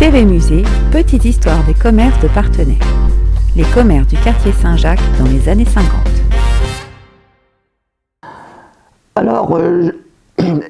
TV Musée, petite histoire des commerces de Parthenay. Les commerces du quartier Saint-Jacques dans les années 50. Alors, il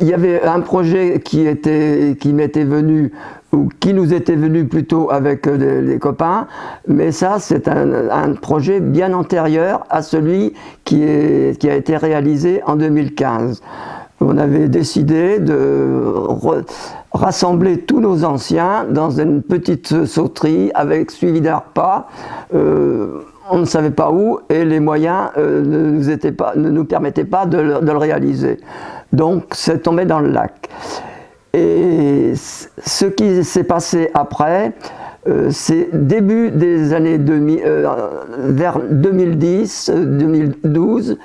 y avait un projet qui m'était venu, ou qui nous était venu plutôt avec les copains, mais ça c'est un projet bien antérieur à celui qui a été réalisé en 2015. On avait décidé de rassembler tous nos anciens dans une petite sauterie avec suivi d'un repas. On ne savait pas où et les moyens ne nous permettaient pas de le réaliser. Donc c'est tombé dans le lac. Et ce qui s'est passé après, c'est début des années 2000, vers 2010, 2012,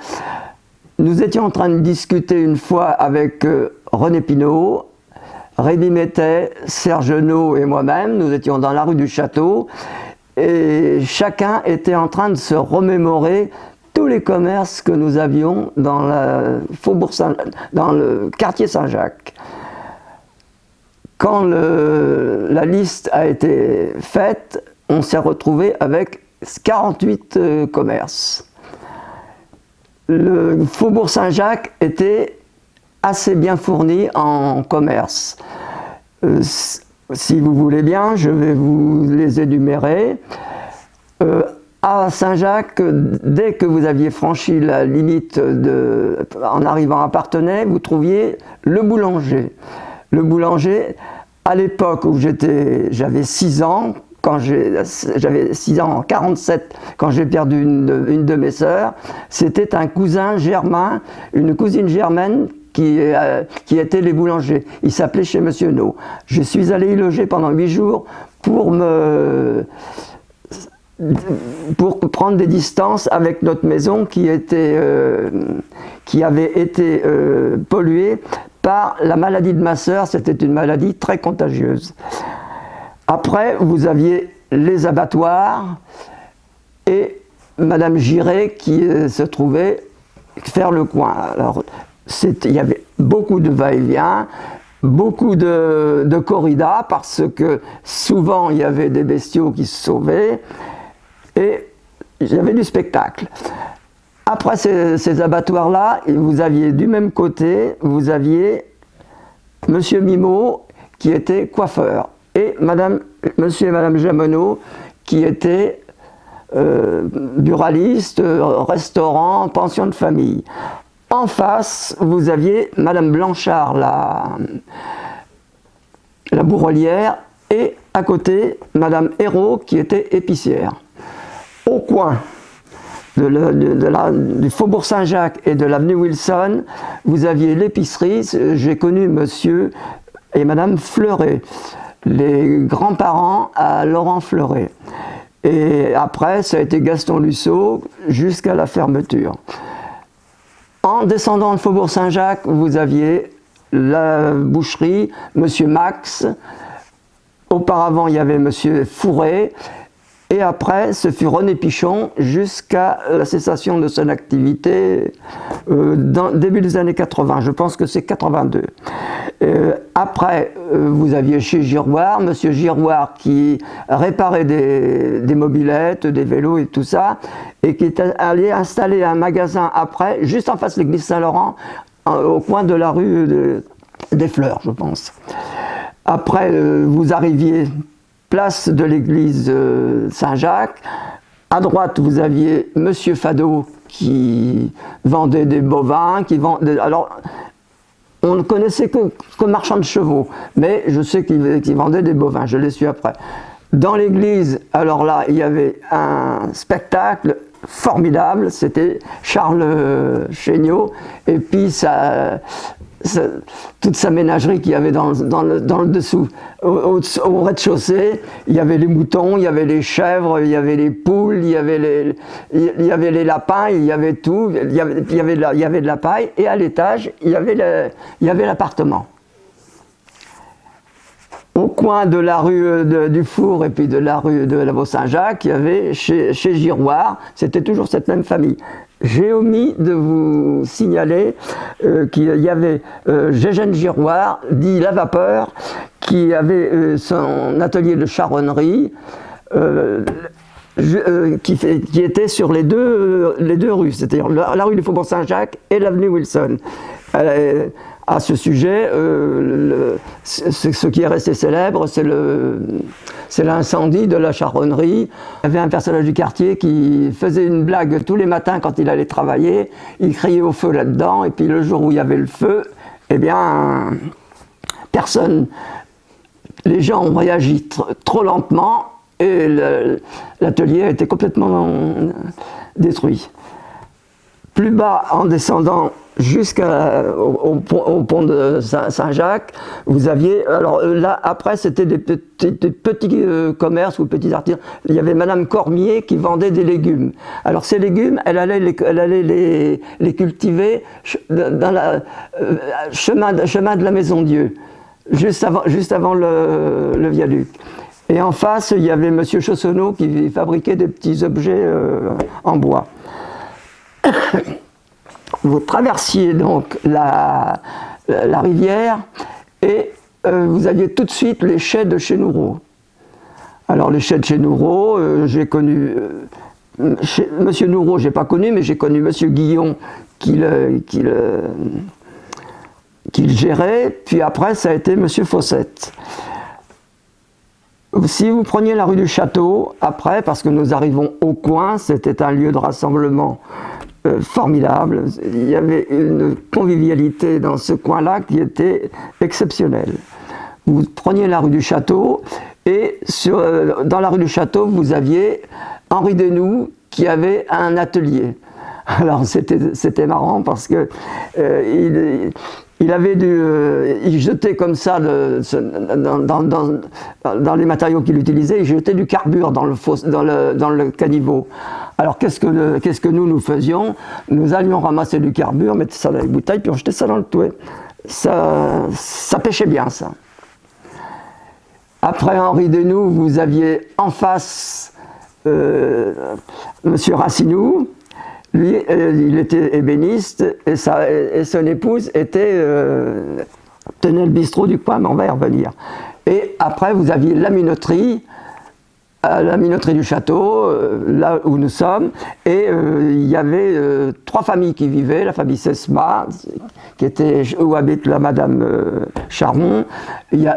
nous étions en train de discuter une fois avec René Pinault, Rémi Mettet, Serge Genot et moi-même. Nous étions dans la rue du Château et chacun était en train de se remémorer tous les commerces que nous avions dans dans le quartier Saint-Jacques. Quand la liste a été faite, on s'est retrouvé avec 48 commerces. Le Faubourg Saint-Jacques était assez bien fourni en commerce. Si vous voulez bien, je vais vous les énumérer. À Saint-Jacques, dès que vous aviez franchi la limite en arrivant à Parthenay, vous trouviez le boulanger. Le boulanger, à l'époque où j'avais 6 ans, j'avais 6 ans en 47, quand j'ai perdu une de mes sœurs, c'était un cousin germain, une cousine germaine qui était les boulangers. Il s'appelait chez Monsieur No. Je suis allé y loger pendant 8 jours pour prendre des distances avec notre maison qui avait été polluée par la maladie de ma sœur. C'était une maladie très contagieuse. Après, vous aviez les abattoirs et Madame Giré qui se trouvait faire le coin. Alors, il y avait beaucoup de va-et-vient, beaucoup de corridas parce que souvent il y avait des bestiaux qui se sauvaient et il y avait du spectacle. Après ces abattoirs-là, vous aviez du même côté, vous aviez Monsieur Mimot qui était coiffeur et Monsieur et Madame Jamonneau qui étaient buralistes, restaurant, pension de famille. En face, vous aviez Madame Blanchard, la bourrelière, et à côté, Madame Hérault, qui était épicière. Au coin du Faubourg Saint-Jacques et de l'avenue Wilson, vous aviez l'épicerie. J'ai connu Monsieur et Madame Fleuret, les grands-parents à Laurent Fleuret. Et après, ça a été Gaston Lusseau jusqu'à la fermeture. En descendant le Faubourg Saint-Jacques, vous aviez la boucherie, Monsieur Max. Auparavant, il y avait Monsieur Fourré. Et après, ce fut René Pichon jusqu'à la cessation de son activité début des années 80. Je pense que c'est 82. Après, vous aviez chez Giroir, Monsieur Giroir qui réparait des mobylettes, des vélos et tout ça, et qui est allé installer un magasin après, juste en face de l'église Saint-Laurent, au coin de la rue des Fleurs, je pense. Après, vous arriviez place de l'église Saint-Jacques. À droite, vous aviez Monsieur Fadot qui vendait des bovins, alors, on ne connaissait que marchand de chevaux, mais je sais qu'il vendait des bovins, je l'ai su après. Dans l'église, alors là, il y avait un spectacle formidable, c'était Charles Chéniaud, et puis toute sa ménagerie qu'il y avait dans le dessous. Au rez-de-chaussée, il y avait les moutons, il y avait les chèvres, il y avait les poules, il y avait les lapins, il y avait tout, il y avait de la paille, et à l'étage, il y avait l'appartement. Au coin de la rue du Four et puis de la rue de la Vaux-Saint-Jacques, il y avait chez Giroir, c'était toujours cette même famille. J'ai omis de vous signaler qu'il y avait Gégène Giroir, dit La Vapeur, qui avait son atelier de charronnerie, qui était sur les deux rues, c'est-à-dire la rue du Faubourg Saint-Jacques et l'avenue Wilson. À ce sujet, ce qui est resté célèbre, c'est l'incendie de la charronnerie. Il y avait un personnage du quartier qui faisait une blague tous les matins quand il allait travailler. Il criait au feu là-dedans, et puis le jour où il y avait le feu, eh bien, personne. Les gens ont réagi trop lentement, et l'atelier a été complètement détruit. Plus bas, en descendant jusqu'au pont de Saint-Jacques, vous aviez, alors là, après, c'était des petits commerces ou petits artisans. Il y avait Madame Cormier qui vendait des légumes. Alors ces légumes, elle allait les cultiver dans le chemin de la Maison Dieu, juste avant le viaduc. Et en face, il y avait Monsieur Chaussonneau qui fabriquait des petits objets en bois. Vous traversiez donc la rivière et vous aviez tout de suite les chais de Chénourreau. Alors les chais de Chénourreau, j'ai connu Monsieur Nourreau, j'ai pas connu, mais j'ai connu Monsieur Guillon qui le gérait, puis après ça a été Monsieur Fossette. Si vous preniez la rue du Château, après, parce que nous arrivons au coin, c'était un lieu de rassemblement formidable. Il y avait une convivialité dans ce coin-là qui était exceptionnelle. Vous preniez la rue du Château, et dans la rue du Château, vous aviez Henri Desnoux qui avait un atelier. Alors c'était marrant parce que il jetait comme ça dans les matériaux qu'il utilisait, il jetait du carbure dans le caniveau. Alors qu'est-ce que nous faisions? Nous allions ramasser du carbure, mettre ça dans les bouteilles, puis on jetait ça dans le touet. Ça pêchait bien, ça. Après Henri Desnoux, vous aviez en face Monsieur Racinou. Lui, il était ébéniste et son épouse tenait le bistrot du coin, mais on va y revenir. Et après, vous aviez la minoterie du château, là où nous sommes, et il y avait 3 familles qui vivaient, la famille Sesma, où habite la Madame Charron.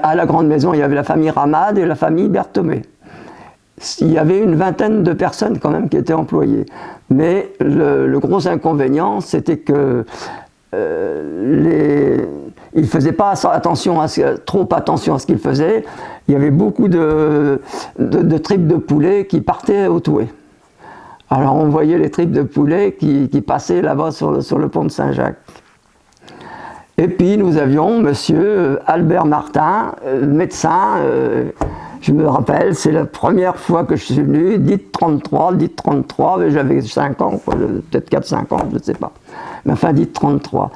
À la grande maison, il y avait la famille Ramade et la famille Berthomé. Il y avait une vingtaine de personnes quand même qui étaient employées. Mais le gros inconvénient, c'était que ils ne faisaient pas trop attention à ce qu'ils faisaient. Il y avait beaucoup de tripes de poulet qui partaient au touet. Alors on voyait les tripes de poulet qui passaient là-bas sur le pont de Saint-Jacques. Et puis nous avions Monsieur Albert Martin, médecin. Je me rappelle, c'est la première fois que je suis venu, dites 33, mais j'avais 5 ans, peut-être 4-5 ans, je ne sais pas. Mais enfin, dites 33.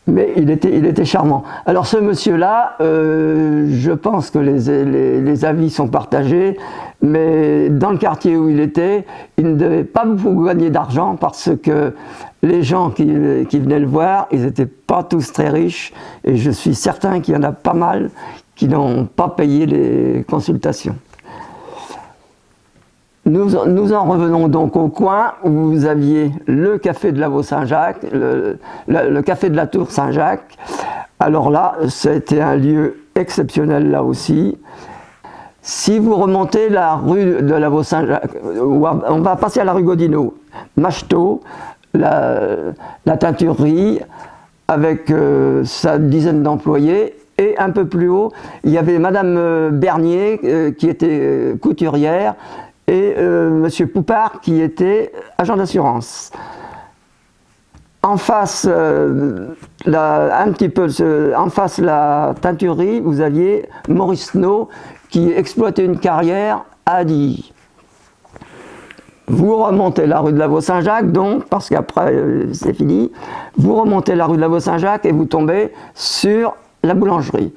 Mais il était charmant. Alors ce monsieur-là, je pense que les avis sont partagés, mais dans le quartier où il était, il ne devait pas beaucoup gagner d'argent parce que les gens qui venaient le voir, ils n'étaient pas tous très riches, et je suis certain qu'il y en a pas mal qui n'ont pas payé les consultations. Nous en revenons donc au coin où vous aviez le café de la Vaux-Saint-Jacques, le café de la Tour Saint-Jacques. Alors là, c'était un lieu exceptionnel là aussi. Si vous remontez la rue de la Vaux-Saint-Jacques, on va passer à la rue Godineau, Macheteau, la teinturerie avec sa dizaine d'employés. Et un peu plus haut, il y avait Madame Bernier qui était couturière et Monsieur Poupard qui était agent d'assurance. En face, en face la teinturerie, vous aviez Maurice No qui exploitait une carrière à Adilly. Vous remontez la rue de la Vaux-Saint-Jacques, donc, parce qu'après c'est fini, vous remontez la rue de la Vaux-Saint-Jacques et vous tombez sur la boulangerie.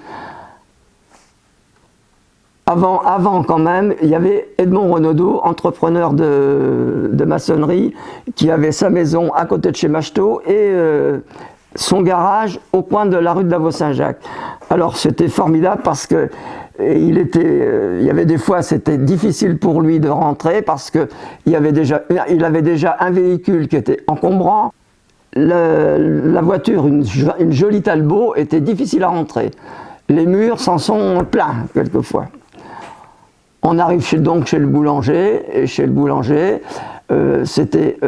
Avant quand même, il y avait Edmond Renaudot, entrepreneur de maçonnerie, qui avait sa maison à côté de chez Macheteau et son garage au coin de la rue de Lavaux-Saint-Jacques. Alors c'était formidable parce que il y avait des fois c'était difficile pour lui de rentrer parce qu'il avait déjà un véhicule qui était encombrant. La voiture, une jolie Talbot, était difficile à rentrer. Les murs s'en sont pleins quelquefois. On arrive donc chez le boulanger, et chez le boulanger, c'était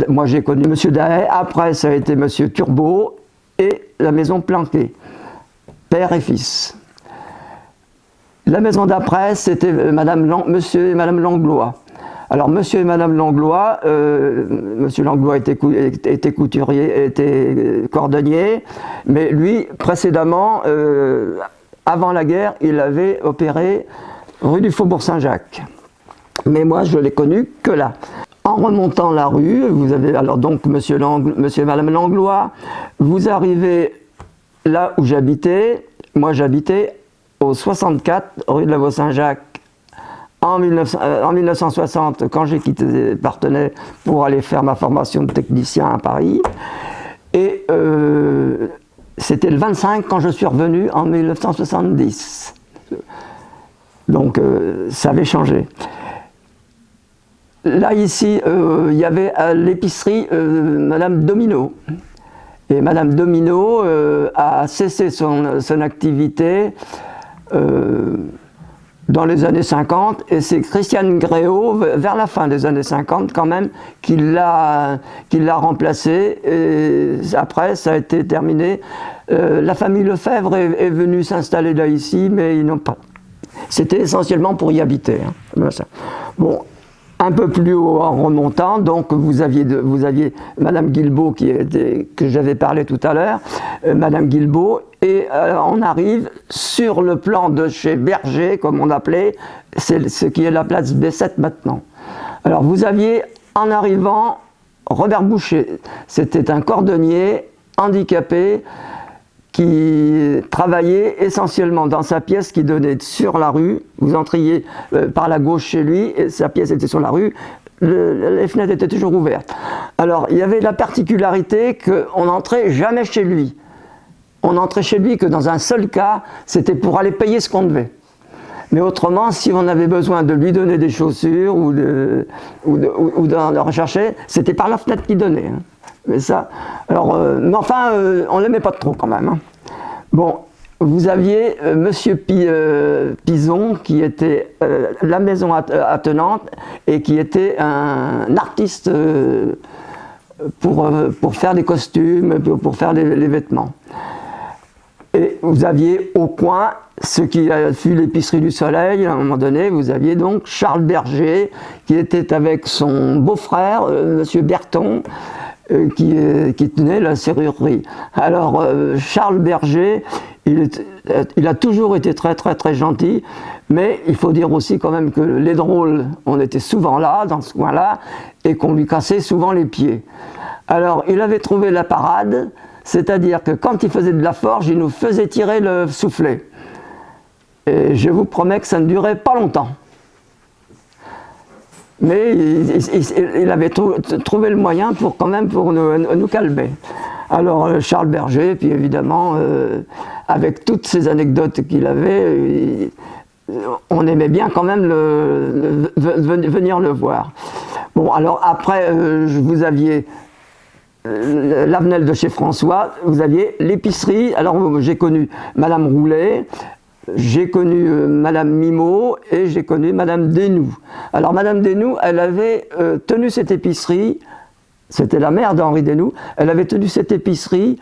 moi j'ai connu Monsieur Dahay, après ça a été Monsieur Turbo et la maison Planquet, père et fils. La maison d'après, c'était Monsieur et Madame Langlois. Alors, Monsieur et Madame Langlois, Monsieur Langlois était couturier, était cordonnier, mais lui, précédemment, avant la guerre, il avait opéré rue du Faubourg Saint-Jacques. Mais moi, je l'ai connu que là. En remontant la rue, vous avez alors donc Monsieur et Madame Langlois, vous arrivez là où j'habitais. Moi, j'habitais au 64 rue de Lavaux-Saint-Jacques. En 1960, quand j'ai quitté Parthenay pour aller faire ma formation de technicien à Paris, et c'était le 25 quand je suis revenu en 1970. Donc ça avait changé. Là ici, il y avait à l'épicerie Madame Domino. Et Madame Domino a cessé son activité dans les années 50, et c'est Christiane Gréau, vers la fin des années 50 quand même, qui l'a remplacée, et après ça a été terminé. La famille Lefebvre est venue s'installer là ici, mais ils n'ont pas. C'était essentiellement pour y habiter. Hein. Bon, un peu plus haut en remontant, donc vous aviez Madame Guilbeault que j'avais parlé tout à l'heure, Madame Guilbeault, et on arrive sur le plan de chez Berger, comme on appelait, c'est ce qui est la place B7 maintenant. Alors vous aviez, en arrivant, Robert Boucher, c'était un cordonnier handicapé qui travaillait essentiellement dans sa pièce qui donnait sur la rue. Vous entriez par la gauche chez lui, et sa pièce était sur la rue, les fenêtres étaient toujours ouvertes. Alors, il y avait la particularité qu'on n'entrait jamais chez lui. On n'entrait chez lui que dans un seul cas, c'était pour aller payer ce qu'on devait. Mais autrement, si on avait besoin de lui donner des chaussures ou de rechercher, c'était par la fenêtre qu'il donnait. Hein. Mais ça, alors, mais enfin, on ne l'aimait pas trop quand même. Hein. Bon, vous aviez Monsieur Pison, qui était la maison attenante et qui était un artiste pour faire des costumes, pour faire les vêtements. Et vous aviez au coin, ce qui fut l'épicerie du Soleil, à un moment donné, vous aviez donc Charles Berger, qui était avec son beau-frère, Monsieur Berton, qui tenait la serrurerie. Alors, Charles Berger, il a toujours été très très très gentil, mais il faut dire aussi quand même que les drôles, on était souvent là, dans ce coin-là, et qu'on lui cassait souvent les pieds. Alors, il avait trouvé la parade, c'est-à-dire que quand il faisait de la forge, il nous faisait tirer le soufflet. Et je vous promets que ça ne durait pas longtemps. Mais il avait trouvé le moyen pour nous calmer. Alors Charles Berger, puis évidemment, avec toutes ces anecdotes qu'il avait, on aimait bien quand même venir le voir. Bon, alors après, vous aviez l'avenel de chez François, vous aviez l'épicerie. Alors j'ai connu Madame Roulet, j'ai connu Madame Mimot et j'ai connu Madame Desnoux. Alors Madame Desnoux, elle avait tenu cette épicerie, c'était la mère d'Henri Desnoux, elle avait tenu cette épicerie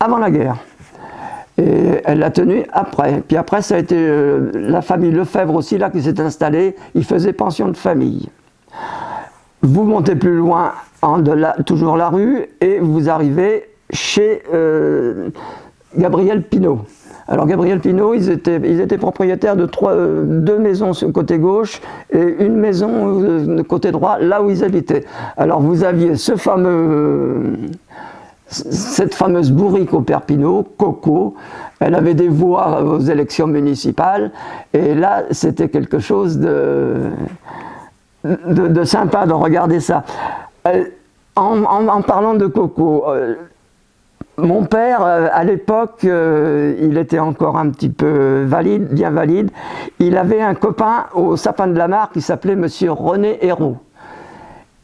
avant la guerre. Et elle l'a tenue après. Puis après, ça a été la famille Lefebvre aussi, là, qui s'est installée. Ils faisaient pension de famille. Vous montez plus loin, toujours la rue, et vous arrivez chez Gabriel Pinault. Alors Gabriel Pinault, ils étaient propriétaires de deux maisons sur le côté gauche et une maison de côté droit, là où ils habitaient. Alors vous aviez cette fameuse bourrique au père Pinault, Coco. Elle avait des voix aux élections municipales, et là c'était quelque chose de sympa de regarder ça. En parlant de Coco, Mon père, à l'époque, il était encore un petit peu valide, bien valide. Il avait un copain au Sapin de la Mare qui s'appelait Monsieur René Hérault.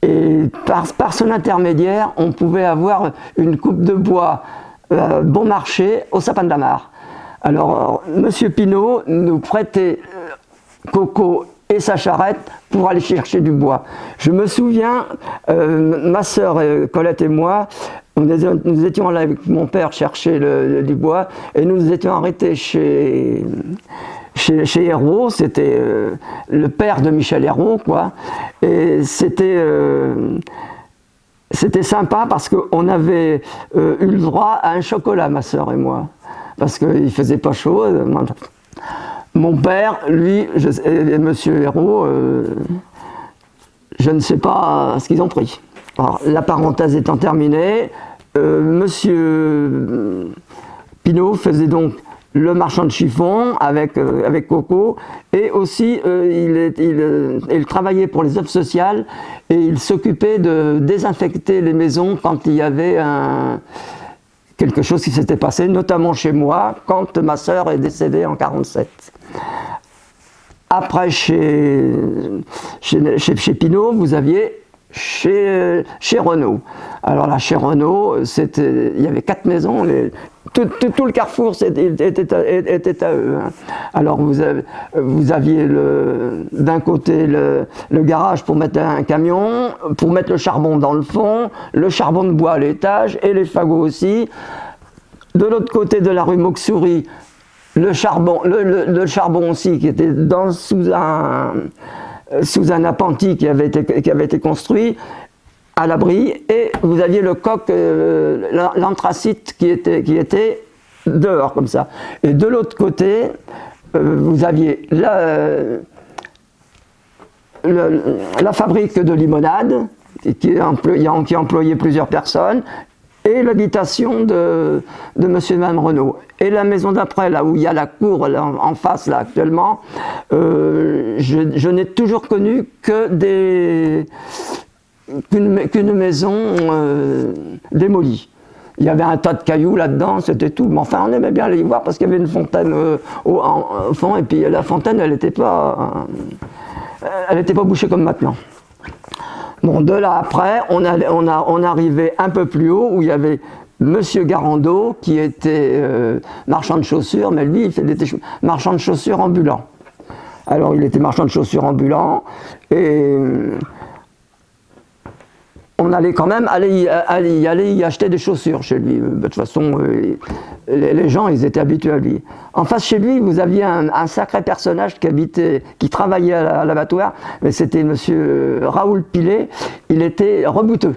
Et par son intermédiaire, on pouvait avoir une coupe de bois bon marché au Sapin de la Mare. Alors, Monsieur Pinault nous prêtait Coco et sa charrette pour aller chercher du bois. Je me souviens, ma sœur Colette et moi, nous étions là avec mon père chercher du bois et nous étions arrêtés chez Hérault. C'était le père de Michel Hérault, quoi. Et c'était sympa parce qu'on avait eu le droit à un chocolat, ma sœur et moi, parce qu'il ne faisait pas chaud. Mon père, lui, et Monsieur Hérault, je ne sais pas ce qu'ils ont pris. Alors, la parenthèse étant terminée, Monsieur Pinault faisait donc le marchand de chiffon avec Coco, et aussi il travaillait pour les œuvres sociales et il s'occupait de désinfecter les maisons quand il y avait quelque chose qui s'était passé, notamment chez moi, quand ma sœur est décédée en 1947. Après, chez Pinault, vous aviez chez Renault. Alors là, chez Renault, il y avait 4 maisons, tout le carrefour était à eux. Hein. Alors vous aviez d'un côté le garage pour mettre un camion, pour mettre le charbon dans le fond, le charbon de bois à l'étage et les fagots aussi. De l'autre côté de la rue Mauxouris, le charbon aussi qui était sous un appentis qui avait été construit à l'abri, et vous aviez le coq, l'anthracite qui était dehors comme ça. Et de l'autre côté, vous aviez la fabrique de limonade qui employait plusieurs personnes, et l'habitation de Monsieur et Madame Renault. Et la maison d'après, là où il y a la cour en face là actuellement, je n'ai toujours connu qu'une maison démolie. Il y avait un tas de cailloux là-dedans, c'était tout. Mais enfin, on aimait bien aller y voir parce qu'il y avait une fontaine au fond, et puis la fontaine, elle n'était pas bouchée comme maintenant. Bon, de là après, on arrivait un peu plus haut où il y avait Monsieur Garando qui était marchand de chaussures, mais lui, il était marchand de chaussures ambulant. Alors, il était marchand de chaussures ambulant et on allait quand même aller y acheter des chaussures chez lui. De toute façon, les gens, ils étaient habitués à lui. En face chez lui, vous aviez un sacré personnage qui travaillait à l'abattoir, mais c'était Monsieur Raoul Pilet. Il était rebouteux.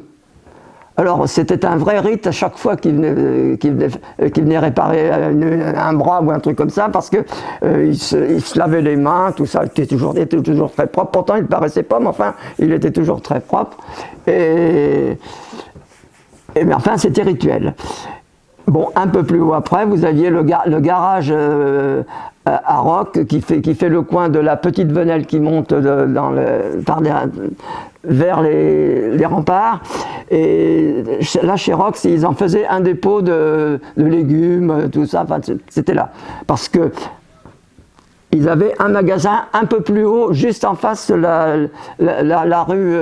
Alors, c'était un vrai rite à chaque fois qu'il venait réparer un bras ou un truc comme ça, parce que il se lavait les mains, tout ça, il était toujours très propre. Pourtant, il ne paraissait pas, mais enfin, il était toujours très propre. Mais enfin, c'était rituel. Bon, un peu plus haut après, vous aviez le garage à Roc qui fait le coin de la petite venelle qui monte vers les remparts. Et là, chez Roc, ils en faisaient un dépôt de légumes, tout ça. Enfin, c'était là. Parce que ils avaient un magasin un peu plus haut, juste en face de la rue,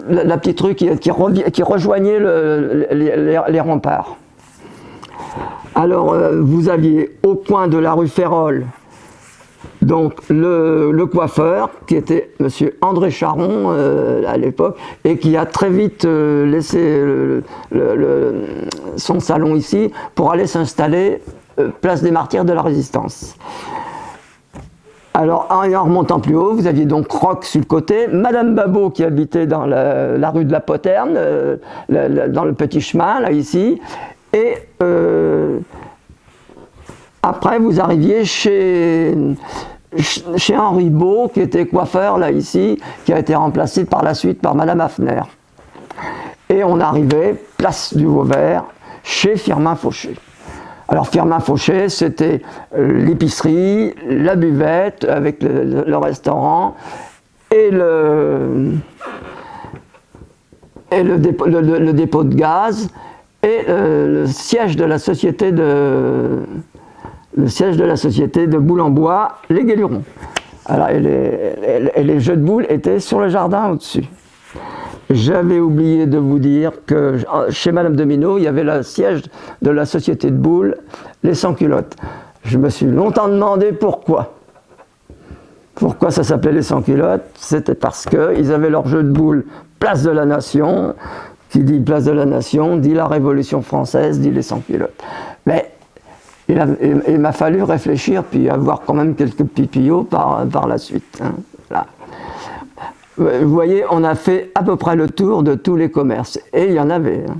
la petite rue qui rejoignait les remparts. Alors, vous aviez au coin de la rue Férolles, donc le coiffeur, qui était Monsieur André Charon à l'époque, et qui a très vite laissé son salon ici pour aller s'installer place des Martyrs de la Résistance. Alors, en remontant plus haut, vous aviez donc Roc sur le côté, Madame Babot qui habitait dans la rue de la Poterne, dans le petit chemin, là, ici, et après, vous arriviez chez Henri Beau, qui était coiffeur, là, ici, qui a été remplacé par la suite par Madame Hafner. Et on arrivait, place du Vauvert, chez Firmin Fauché. Alors Firmin Fauché, c'était l'épicerie, la buvette avec le restaurant et le dépôt de gaz et le siège de la société de Boule-en-Bois, les Guélurons. Alors, et les jeux de boules étaient sur le jardin au-dessus. J'avais oublié de vous dire que chez Madame de Minot, il y avait le siège de la société de boules, les Sans-Culottes. Je me suis longtemps demandé pourquoi. Pourquoi ça s'appelait les Sans-Culottes? C'était parce qu'ils avaient leur jeu de boules Place de la Nation. Qui dit Place de la Nation, dit la Révolution française, dit les Sans-Culottes. Mais il m'a fallu réfléchir, puis avoir quand même quelques petits tuyaux par la suite. Hein. Voilà. Vous voyez, on a fait à peu près le tour de tous les commerces. Et il y en avait. Hein.